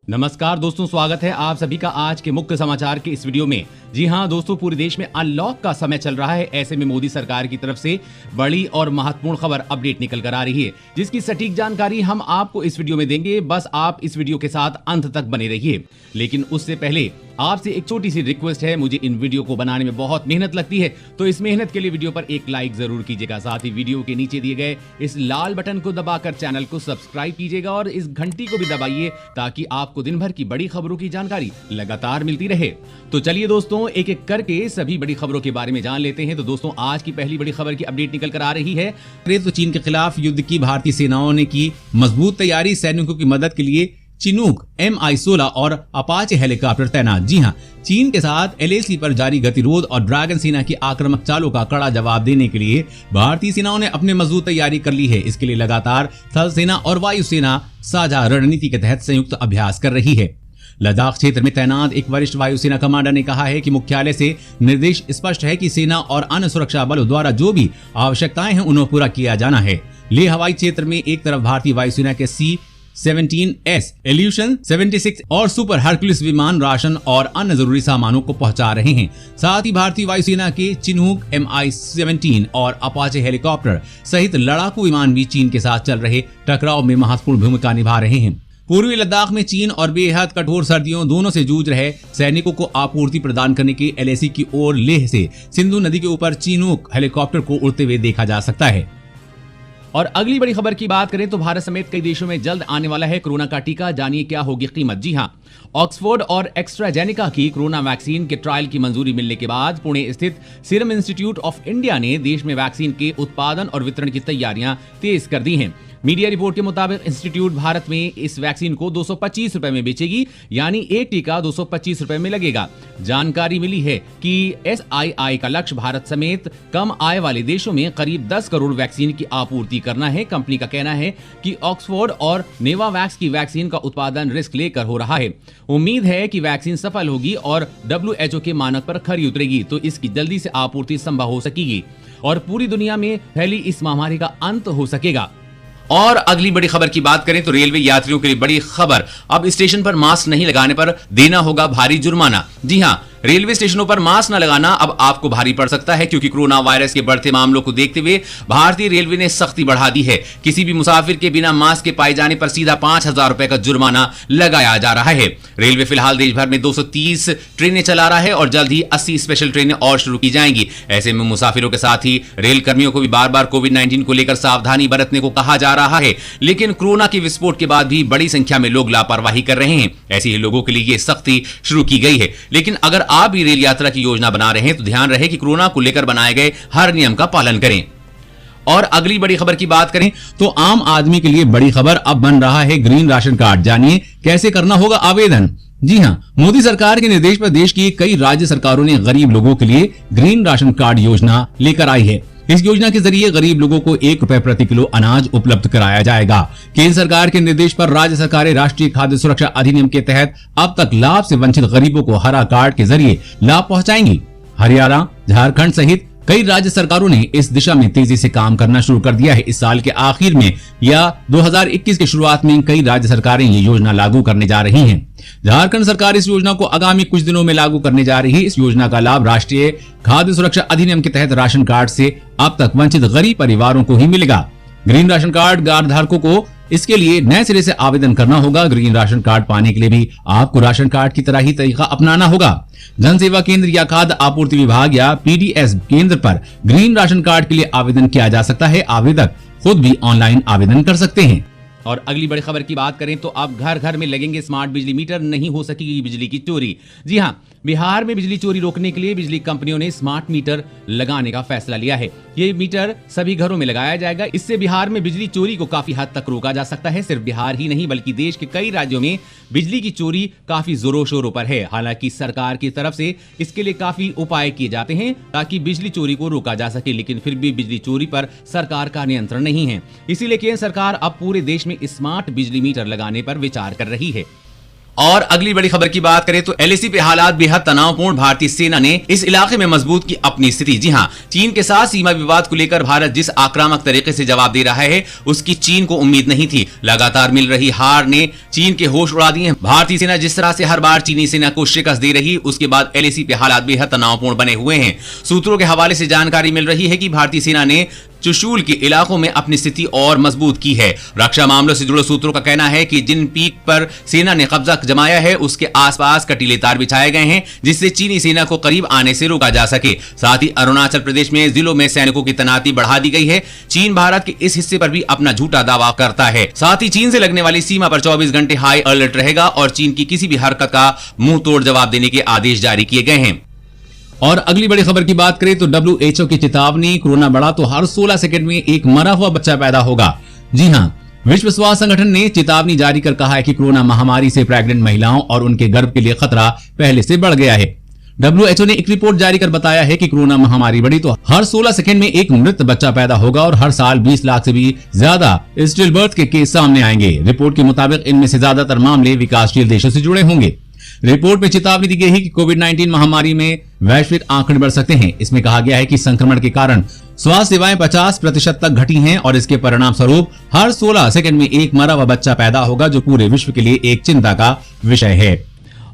नमस्कार दोस्तों, स्वागत है आप सभी का आज के मुख्य समाचार के इस वीडियो में। जी हां दोस्तों, पूरे देश में अनलॉक का समय चल रहा है। ऐसे में मोदी सरकार की तरफ से बड़ी और महत्वपूर्ण खबर अपडेट निकल कर आ रही है, जिसकी सटीक जानकारी हम आपको इस वीडियो में देंगे। बस आप इस वीडियो के साथ अंत तक बने रहिए। लेकिन उससे पहले आपसे एक छोटी सी रिक्वेस्ट है। मुझे इन वीडियो को बनाने में बहुत मेहनत लगती है, तो इस मेहनत के लिए वीडियो पर एक लाइक जरूर कीजिएगा। साथ ही वीडियो के नीचे दिए गए इस लाल बटन को दबाकर चैनल को सब्सक्राइब कीजिएगा और इस घंटी को भी दबाइए, ताकि आपको दिन भर की बड़ी खबरों की जानकारी लगातार मिलती रहे। तो चलिए दोस्तों, एक एक करके सभी बड़ी खबरों के बारे में जान लेते हैं। तो दोस्तों, आज की पहली बड़ी खबर की अपडेट निकल कर आ रही है। तो चीन के खिलाफ युद्ध की भारतीय सेनाओं ने की मजबूत तैयारी। सैनिकों की मदद के लिए चिनूक MI-16 और अपाचे हेलीकॉप्टर तैनात। जी हां, चीन के साथ LAC पर जारी गतिरोध और ड्रैगन सेना की आक्रामक चालों का कड़ा जवाब देने के लिए भारतीय सेनाओं ने अपने मजबूत तैयारी कर ली है। इसके लिए लगातार थल सेना और वायु सेना साझा रणनीति के तहत संयुक्त अभ्यास कर रही है। लद्दाख क्षेत्र में तैनात एक वरिष्ठ वायुसेना कमांडर ने कहा है कि मुख्यालय से निर्देश स्पष्ट है कि सेना और अन्य सुरक्षा बलों द्वारा जो भी आवश्यकताएं हैं उन्हें पूरा किया जाना है। लेह हवाई क्षेत्र में एक तरफ भारतीय वायुसेना के C-17S, इल्यूशन 76 और सुपर हरक्यूलिस विमान राशन और अन्य जरूरी सामानों को पहुंचा रहे हैं। साथ ही भारतीय वायुसेना के चिनूक MI-17 और अपाचे हेलीकॉप्टर सहित लड़ाकू विमान भी चीन के साथ चल रहे टकराव में महत्वपूर्ण भूमिका निभा रहे हैं। पूर्वी लद्दाख में चीन और बेहद कठोर सर्दियों दोनों से जूझ रहे सैनिकों को आपूर्ति प्रदान करने के LAC की ओर लेह से सिंधु नदी के ऊपर चिनूक हेलीकॉप्टर को उड़ते हुए देखा जा सकता है। और अगली बड़ी खबर की बात करें तो भारत समेत कई देशों में जल्द आने वाला है कोरोना का टीका। जानिए क्या होगी कीमत। जी हां, ऑक्सफोर्ड और एस्ट्राजेनेका की कोरोना वैक्सीन के ट्रायल की मंजूरी मिलने के बाद पुणे स्थित सीरम इंस्टीट्यूट ऑफ इंडिया ने देश में वैक्सीन के उत्पादन और वितरण की तैयारियां तेज कर दी हैं। मीडिया रिपोर्ट के मुताबिक इंस्टीट्यूट भारत में इस वैक्सीन को 225 रुपए में बेचेगी, यानी एक टीका 225 रुपए में लगेगा। जानकारी मिली है कि SII का लक्ष्य भारत समेत कम आय वाले देशों में करीब 10 करोड़ वैक्सीन की आपूर्ति करना है। कंपनी का कहना है कि ऑक्सफोर्ड और नेवावैक्स की वैक्सीन का उत्पादन रिस्क लेकर हो रहा है। उम्मीद है कि वैक्सीन सफल होगी और WHO के मानक पर खरी उतरेगी, तो इसकी जल्दी से आपूर्ति संभव हो सकेगी और पूरी दुनिया में फैली इस महामारी का अंत हो सकेगा। और अगली बड़ी खबर की बात करें तो रेलवे यात्रियों के लिए बड़ी खबर। अब स्टेशन पर मास्क नहीं लगाने पर देना होगा भारी जुर्माना। जी हां, रेलवे स्टेशनों पर मास्क न लगाना अब आपको भारी पड़ सकता है, क्योंकि कोरोना वायरस के बढ़ते मामलों को देखते हुए भारतीय रेलवे ने सख्ती बढ़ा दी है। किसी भी मुसाफिर के बिना मास्क के पाए जाने पर सीधा 5,000 रुपए का जुर्माना लगाया जा रहा है। रेलवे फिलहाल देश भर में 230 ट्रेनें चला रहा है और जल्द ही 80 स्पेशल ट्रेनें और शुरू की जाएंगी। ऐसे में मुसाफिरों के साथ ही रेल कर्मियों को भी बार बार कोविड-19 को लेकर सावधानी बरतने को कहा जा रहा है। लेकिन कोरोना के विस्फोट के बाद भी बड़ी संख्या में लोग लापरवाही कर रहे हैं। ऐसे ही लोगों के लिए ये सख्ती शुरू की गई है। लेकिन अगर आप भी रेल यात्रा की योजना बना रहे हैं तो ध्यान रहे कि कोरोना को लेकर बनाए गए हर नियम का पालन करें। और अगली बड़ी खबर की बात करें तो आम आदमी के लिए बड़ी खबर अब बन रहा है ग्रीन राशन कार्ड। जानिए कैसे करना होगा आवेदन। जी हां, मोदी सरकार के निर्देश पर देश की कई राज्य सरकारों ने गरीब लोगों के लिए ग्रीन राशन कार्ड योजना लेकर आई है। इस योजना के जरिए गरीब लोगों को 1 रुपए प्रति किलो अनाज उपलब्ध कराया जाएगा। केंद्र सरकार के निर्देश पर राज्य सरकारें राष्ट्रीय खाद्य सुरक्षा अधिनियम के तहत अब तक लाभ से वंचित गरीबों को हरा कार्ड के जरिए लाभ पहुंचाएंगी। हरियाणा, झारखंड सहित कई राज्य सरकारों ने इस दिशा में तेजी से काम करना शुरू कर दिया है। इस साल के आखिर में या 2021 की शुरुआत में कई राज्य सरकारें ये योजना लागू करने जा रही हैं। झारखंड सरकार इस योजना को आगामी कुछ दिनों में लागू करने जा रही है। इस योजना का लाभ राष्ट्रीय खाद्य सुरक्षा अधिनियम के तहत राशन कार्ड से अब तक वंचित गरीब परिवारों को ही मिलेगा। ग्रीन राशन कार्ड धारकों को इसके लिए नए सिरे से आवेदन करना होगा। ग्रीन राशन कार्ड पाने के लिए भी आपको राशन कार्ड की तरह ही तरीका अपनाना होगा। जन सेवा केंद्र या खाद्य आपूर्ति विभाग या PDS केंद्र पर ग्रीन राशन कार्ड के लिए आवेदन किया जा सकता है। आवेदक खुद भी ऑनलाइन आवेदन कर सकते हैं। और अगली बड़ी खबर की बात करें तो अब घर घर में लगेंगे स्मार्ट बिजली मीटर, नहीं हो सकेगी बिजली की चोरी। जी हां, बिहार में बिजली चोरी रोकने के लिए बिजली कंपनियों ने स्मार्ट मीटर लगाने का फैसला लिया है। ये मीटर सभी घरों में लगाया जाएगा। इससे बिहार में बिजली चोरी को काफी हद तक रोका जा सकता है। सिर्फ बिहार ही नहीं बल्कि देश के कई राज्यों में बिजली की चोरी काफी जोरों शोरों पर है। हालांकि सरकार की तरफ से इसके लिए काफी उपाय किए जाते हैं ताकि बिजली चोरी को रोका जा सके, लेकिन फिर भी बिजली चोरी पर सरकार का नियंत्रण नहीं है। इसीलिए केंद्र सरकार अब पूरे देश में स्मार्ट बिजली मीटर लगाने पर विचार कर रही है। और अगली बड़ी खबर की बात करें तो एलएसी पे हालात बेहद तनावपूर्ण, भारतीय सेना ने इस इलाके में मजबूत की अपनी स्थिति। जी हां, चीन के साथ सीमा विवाद को लेकर भारत जिस आक्रामक तरीके से जवाब दे रहा है उसकी चीन को उम्मीद नहीं थी। लगातार मिल रही हार ने चीन के होश उड़ा दिए। भारतीय सेना जिस तरह से हर बार चीनी सेना को शिकस्त दे रही, उसके बाद एलएसी पे हालात बेहद तनावपूर्ण बने हुए हैं। सूत्रों के हवाले से जानकारी मिल रही है कि भारतीय सेना ने चुशूल के इलाकों में अपनी स्थिति और मजबूत की है। रक्षा मामलों से जुड़े सूत्रों का कहना है कि जिन पीक पर सेना ने कब्जा जमाया है उसके आसपास कटीले तार बिछाए गए हैं, जिससे चीनी सेना को करीब आने से रोका जा सके। साथ ही अरुणाचल प्रदेश में जिलों में सैनिकों की तैनाती बढ़ा दी गई है। चीन भारत के इस हिस्से पर भी अपना झूठा दावा करता है। साथ ही चीन से लगने वाली सीमा पर 24 घंटे हाई अलर्ट रहेगा और चीन की किसी भी हरकत का मुंह तोड़ जवाब देने के आदेश जारी किए गए हैं। और अगली बड़ी खबर की बात करें तो WHO की चेतावनी, कोरोना बढ़ा तो हर 16 सेकंड में एक मरा हुआ बच्चा पैदा होगा। जी हां, विश्व स्वास्थ्य संगठन ने चेतावनी जारी कर कहा है कि कोरोना महामारी से प्रेग्नेंट महिलाओं और उनके गर्भ के लिए खतरा पहले से बढ़ गया है। WHO ने एक रिपोर्ट जारी कर बताया है कि कोरोना महामारी बढ़ी तो हर 16 सेकंड में एक मृत बच्चा पैदा होगा और हर साल 20 लाख से भी ज्यादा स्टिल बर्थ के केस सामने आएंगे। रिपोर्ट के मुताबिक इनमें से ज्यादातर मामले विकासशील देशों से जुड़े होंगे। रिपोर्ट में चेतावनी दी गई है कि कोविड-19 महामारी में वैश्विक आंकड़े बढ़ सकते हैं। इसमें कहा गया है कि संक्रमण के कारण स्वास्थ्य सेवाएं 50% तक घटी हैं और इसके परिणाम स्वरूप हर 16 सेकंड में एक मरा हुआ बच्चा पैदा होगा, जो पूरे विश्व के लिए एक चिंता का विषय है।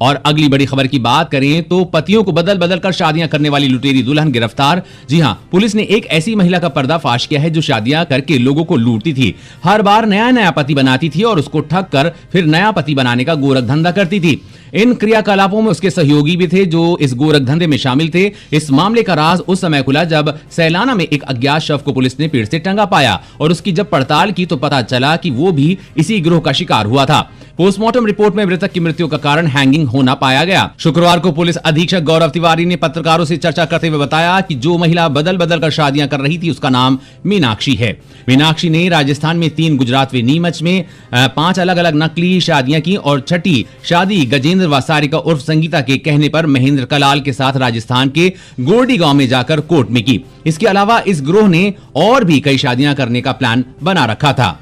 और अगली बड़ी खबर की बात करें तो पतियों को बदल बदल कर शादियां करने वाली लुटेरी दुल्हन गिरफ्तार। जी हां, पुलिस ने एक ऐसी महिला का पर्दाफाश किया है जो शादियां करके लोगों को लूटती थी। हर बार नया नया पति बनाती थी और उसको ठग कर फिर नया पति बनाने का गोरख धंधा करती थी। इन क्रियाकलापों में उसके सहयोगी भी थे जो इस गोरख धंधे में शामिल थे। इस मामले का राज उस समय खुला जब सैलाना में एक अज्ञात शव को पुलिस ने पेड़ से टंगा पाया और उसकी जब पड़ताल की तो पता चला कि वो भी इसी गिरोह का शिकार हुआ था। पोस्टमार्टम रिपोर्ट में मृतक की मृत्यु का कारण हैंगिंग होना पाया गया। शुक्रवार को पुलिस अधीक्षक गौरव तिवारी ने पत्रकारों से चर्चा करते हुए बताया कि जो महिला बदल बदल कर शादियां कर रही थी उसका नाम मीनाक्षी है। मीनाक्षी ने राजस्थान में 3, गुजरात व नीमच में 5 अलग अलग नकली शादियां की और छठी शादी गजेंद्र व सारिका उर्फ संगीता के कहने पर महेंद्र कलाल के साथ राजस्थान के गोरडी गांव में जाकर कोर्ट में की। इसके अलावा इस गिरोह ने और भी कई शादियां करने का प्लान बना रखा था।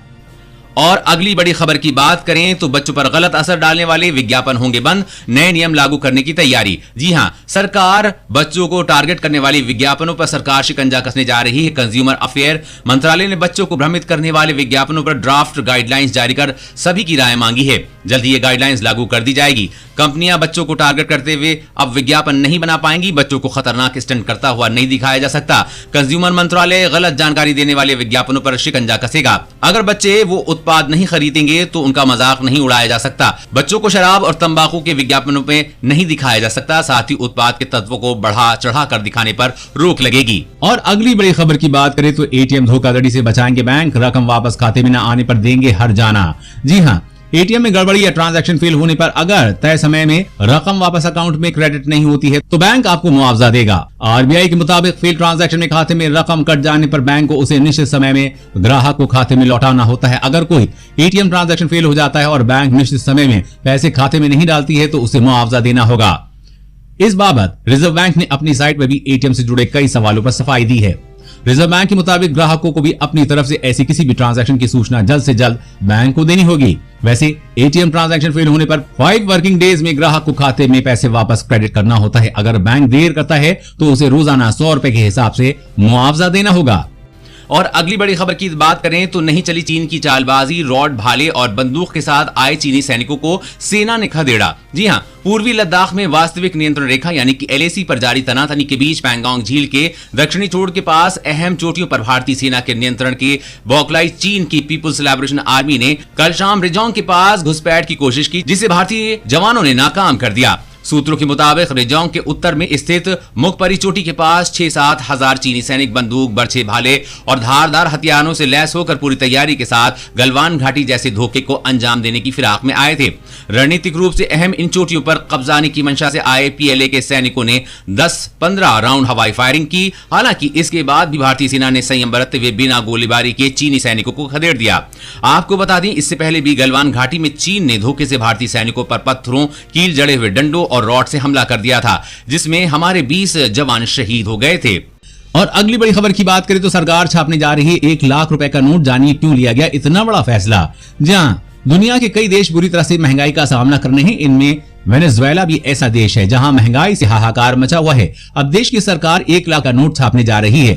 और अगली बड़ी खबर की बात करें तो बच्चों पर गलत असर डालने वाले विज्ञापन होंगे बंद, नए नियम लागू करने की तैयारी। जी हां, सरकार बच्चों को टारगेट करने वाले विज्ञापनों पर सरकार शिकंजा कसने जा रही है। कंज्यूमर अफेयर मंत्रालय ने बच्चों को भ्रमित करने वाले विज्ञापनों पर ड्राफ्ट गाइडलाइंस जारी कर सभी की राय मांगी है। जल्द ही ये गाइडलाइंस लागू कर दी जाएगी। कंपनियां बच्चों को टारगेट करते हुए अब विज्ञापन नहीं बना पाएंगी। बच्चों को खतरनाक स्टंट करता हुआ नहीं दिखाया जा सकता। कंज्यूमर मंत्रालय गलत जानकारी देने वाले विज्ञापनों पर शिकंजा कसेगा। अगर बच्चे वो उत्पाद नहीं खरीदेंगे तो उनका मजाक नहीं उड़ाया जा सकता। बच्चों को शराब और तंबाकू के विज्ञापनों में नहीं दिखाया जा सकता। साथ ही उत्पाद के तत्वों को बढ़ा चढ़ा कर दिखाने पर रोक लगेगी। और अगली बड़ी खबर की बात करें तो एटीएम धोखाधड़ी से बचाएंगे बैंक, रकम वापस खाते में न आने पर देंगे हर्जाना। जी हां, एटीएम में गड़बड़ी या ट्रांजैक्शन फेल होने पर अगर तय समय में रकम वापस अकाउंट में क्रेडिट नहीं होती है तो बैंक आपको मुआवजा देगा। आरबीआई के मुताबिक फेल ट्रांजैक्शन में खाते में रकम कट जाने पर बैंक को उसे निश्चित समय में ग्राहक को खाते में लौटाना होता है। अगर कोई एटीएम ट्रांजैक्शन फेल हो जाता है और बैंक निश्चित समय में पैसे खाते में नहीं डालती है तो उसे मुआवजा देना होगा। इस बाबत रिजर्व बैंक ने अपनी साइट पर भी एटीएम से जुड़े कई सवालों पर सफाई दी है। रिजर्व बैंक के मुताबिक ग्राहकों को भी अपनी तरफ से ऐसी किसी भी ट्रांजैक्शन की सूचना जल्द से जल्द बैंक को देनी होगी। वैसे एटीएम ट्रांजैक्शन फेल होने पर 5 वर्किंग डेज में ग्राहक को खाते में पैसे वापस क्रेडिट करना होता है। अगर बैंक देर करता है तो उसे रोजाना 100 रुपए के हिसाब से मुआवजा देना होगा। और अगली बड़ी खबर की बात करें तो नहीं चली चीन की चालबाजी, रॉड, भाले और बंदूक के साथ आए चीनी सैनिकों को सेना ने खदेड़ा। जी हां, पूर्वी लद्दाख में वास्तविक नियंत्रण रेखा यानी कि एलएसी पर जारी तनातनी के बीच पैंगोंग झील के दक्षिणी छोर के पास अहम चोटियों पर भारतीय सेना के नियंत्रण के बौखलाई चीन की पीपुल्स लिबरेशन आर्मी ने कल शाम रिजोंग के पास घुसपैठ की कोशिश की, जिसे भारतीय जवानों ने नाकाम कर दिया। सूत्रों के मुताबिक रिजोंग के उत्तर में स्थित मुखपरी चोटी के पास 6-7 हजार चीनी सैनिक बंदूक, बर्छे, भाले और धारदार हथियारों से लैस होकर पूरी तैयारी के साथ गलवान घाटी जैसे धोखे को अंजाम देने की फिराक में आए थे। रणनीतिक रूप से अहम इन चोटियों पर कब्जाने की मंशा से आए पीएलए के सैनिकों ने 10-15 राउंड हवाई फायरिंग की। हालांकि इसके बाद भी भारतीय सेना ने संयम बरतते हुए बिना गोलीबारी के चीनी सैनिकों को खदेड़ दिया। आपको बता दें, इससे पहले भी गलवान घाटी में चीन ने धोखे से भारतीय सैनिकों पर पत्थरों, कील जड़े हुए डंडों और रॉड से हमला कर दिया था, जिसमें हमारे 20 जवान शहीद हो गए थे। और अगली बड़ी खबर की बात करें तो सरकार छापने जा रही है 1 लाख रुपए का नोट। जानिए क्यों लिया गया इतना बड़ा फैसला। जहां दुनिया के कई देश बुरी तरह से महंगाई का सामना कर रहे हैं। इनमें वेनेजुएला भी ऐसा देश है जहां महंगाई से हाहाकार मचा हुआ है। अब देश की सरकार 1 लाख का नोट छापने जा रही है।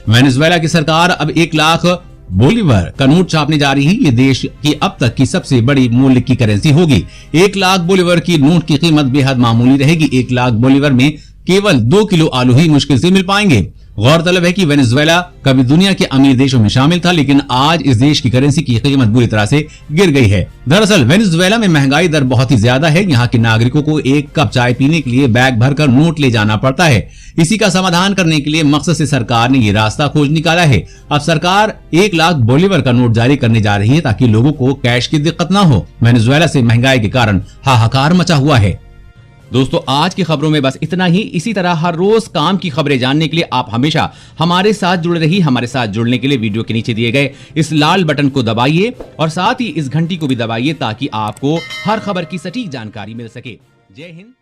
वेनेजुएला की सरकार अब 1 लाख बोलीवर का नोट छापने जा रही है। ये देश की अब तक की सबसे बड़ी मूल्य की करेंसी होगी। 1 लाख बोलीवर की नोट की कीमत बेहद मामूली रहेगी। 1 लाख बोलीवर में केवल 2 किलो आलू ही मुश्किल से मिल पाएंगे। गौरतलब है कि वेनेजुएला कभी दुनिया के अमीर देशों में शामिल था, लेकिन आज इस देश की करेंसी की कीमत बुरी तरह से गिर गई है। दरअसल वेनेजुएला में महंगाई दर बहुत ही ज्यादा है। यहाँ के नागरिकों को 1 कप चाय पीने के लिए बैग भरकर नोट ले जाना पड़ता है। इसी का समाधान करने के लिए मकसद से सरकार ने ये रास्ता खोज निकाला है। अब सरकार 1 लाख बोलीवर का नोट जारी करने जा रही है ताकि लोगों को कैश की दिक्कत न हो। वेनेजुएला से महंगाई के कारण हाहाकार मचा हुआ है। दोस्तों, आज की खबरों में बस इतना ही। इसी तरह हर रोज काम की खबरें जानने के लिए आप हमेशा हमारे साथ जुड़े रहिए। हमारे साथ जुड़ने के लिए वीडियो के नीचे दिए गए इस लाल बटन को दबाइए और साथ ही इस घंटी को भी दबाइए ताकि आपको हर खबर की सटीक जानकारी मिल सके। जय हिंद।